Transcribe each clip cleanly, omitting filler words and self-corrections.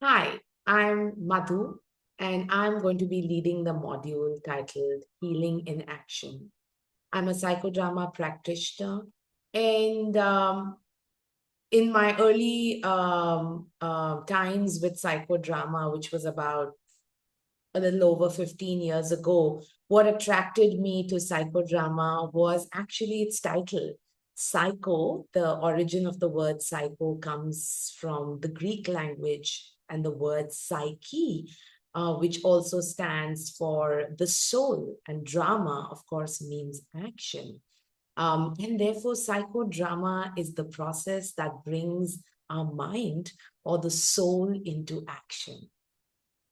Hi, I'm Madhu, and I'm going to be leading the module titled Healing in Action. I'm a psychodrama practitioner, and in my early times with psychodrama, which was about a little over 15 years ago, what attracted me to psychodrama was actually its title. Psycho, the origin of the word psycho comes from the Greek language and the word psyche, which also stands for the soul. And drama, of course, means action. And therefore, psychodrama is the process that brings our mind or the soul into action.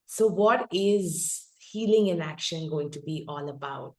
So, what is healing in action going to be all about?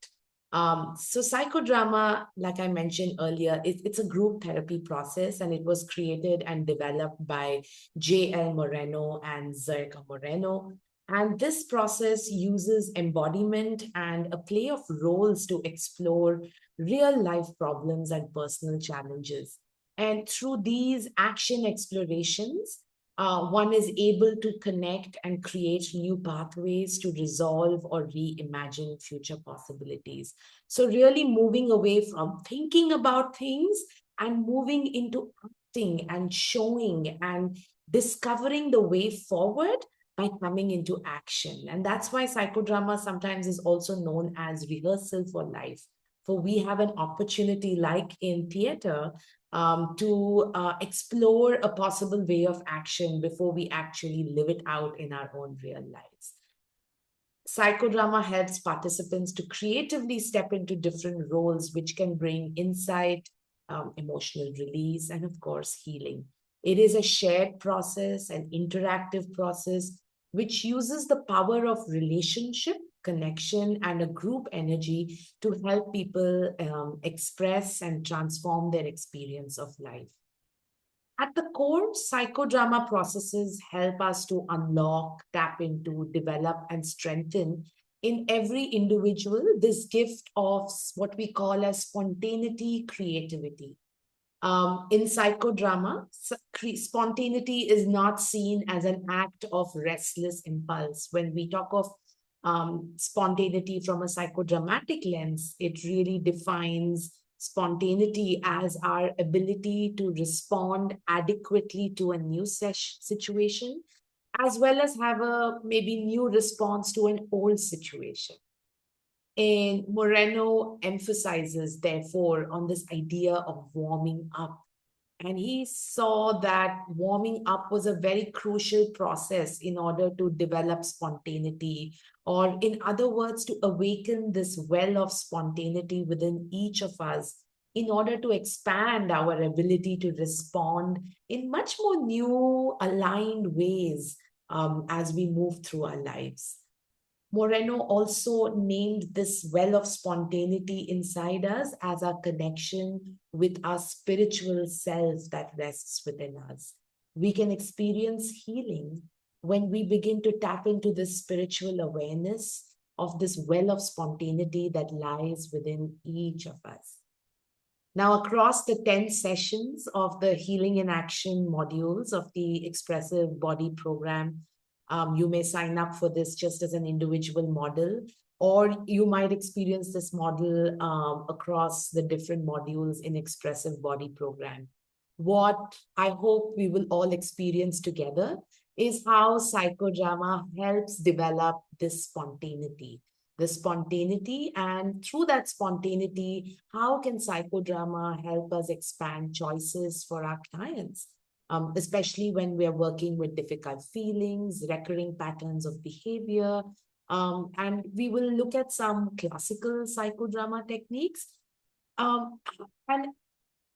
So, psychodrama, like I mentioned earlier, it's a group therapy process, and it was created and developed by J.L. Moreno and Zerka Moreno. And this process uses embodiment and a play of roles to explore real life problems and personal challenges. And through these action explorations, one is able to connect and create new pathways to resolve or reimagine future possibilities. So, really moving away from thinking about things and moving into acting and showing and discovering the way forward by coming into action. And that's why psychodrama sometimes is also known as rehearsal for life. For we have an opportunity, like in theater, to explore a possible way of action before we actually live it out in our own real lives. Psychodrama helps participants to creatively step into different roles, which can bring insight, emotional release, and of course, healing. It is a shared process, an interactive process, which uses the power of relationship, connection, and a group energy to help people express and transform their experience of life. At the core, psychodrama processes help us to unlock, tap into, develop, and strengthen in every individual this gift of what we call as spontaneity, creativity. In psychodrama, spontaneity is not seen as an act of restless impulse. When we talk of spontaneity from a psychodramatic lens, it really defines spontaneity as our ability to respond adequately to a new situation, as well as have a maybe new response to an old situation. And Moreno emphasizes, therefore, on this idea of warming up. And he saw that warming up was a very crucial process in order to develop spontaneity, or in other words, to awaken this well of spontaneity within each of us in order to expand our ability to respond in much more new, aligned ways as we move through our lives. Moreno also named this well of spontaneity inside us as our connection with our spiritual self that rests within us. We can experience healing when we begin to tap into this spiritual awareness of this well of spontaneity that lies within each of us. Now, across the 10 sessions of the Healing in Action modules of the Expressive Body Program, you may sign up for this just as an individual model, or you might experience this model across the different modules in Expressive Body Program. What I hope we will all experience together is how psychodrama helps develop this spontaneity, and through that spontaneity, how can psychodrama help us expand choices for our clients, especially when we're working with difficult feelings, recurring patterns of behavior. And we will look at some classical psychodrama techniques. um, and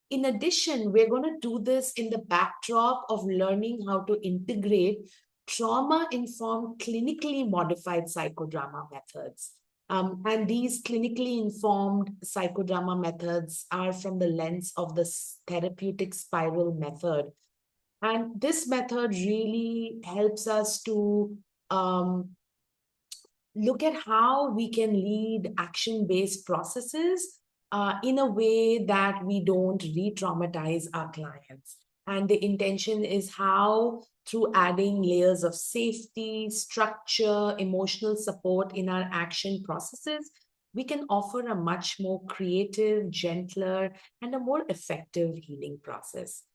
in addition, we're going to do this in the backdrop of learning how to integrate trauma-informed, clinically modified psychodrama methods. And these clinically informed psychodrama methods are from the lens of the therapeutic spiral method. And this method really helps us to um, look at how we can lead action-based processes in a way that we don't re-traumatize our clients. And the intention is how, through adding layers of safety, structure, emotional support in our action processes, we can offer a much more creative, gentler, and a more effective healing process.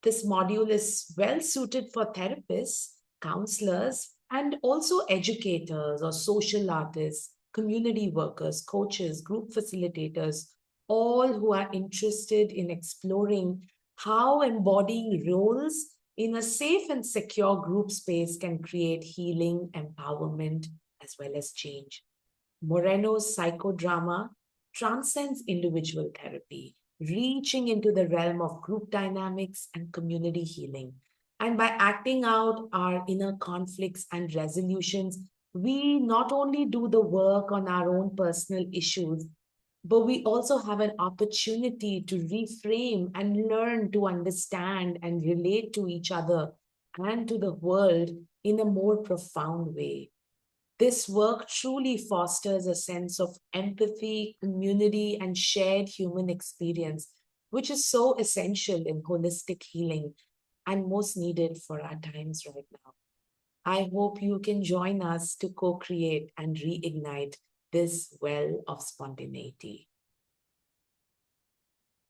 This module is well suited for therapists, counselors, and also educators or social artists, community workers, coaches, group facilitators, all who are interested in exploring how embodying roles in a safe and secure group space can create healing, empowerment, as well as change. Moreno's psychodrama transcends individual therapy, reaching into the realm of group dynamics and community healing. And by acting out our inner conflicts and resolutions, we not only do the work on our own personal issues, but we also have an opportunity to reframe and learn to understand and relate to each other and to the world in a more profound way. This work truly fosters a sense of empathy, community, and shared human experience, which is so essential in holistic healing and most needed for our times right now. I hope you can join us to co create and reignite this well of spontaneity.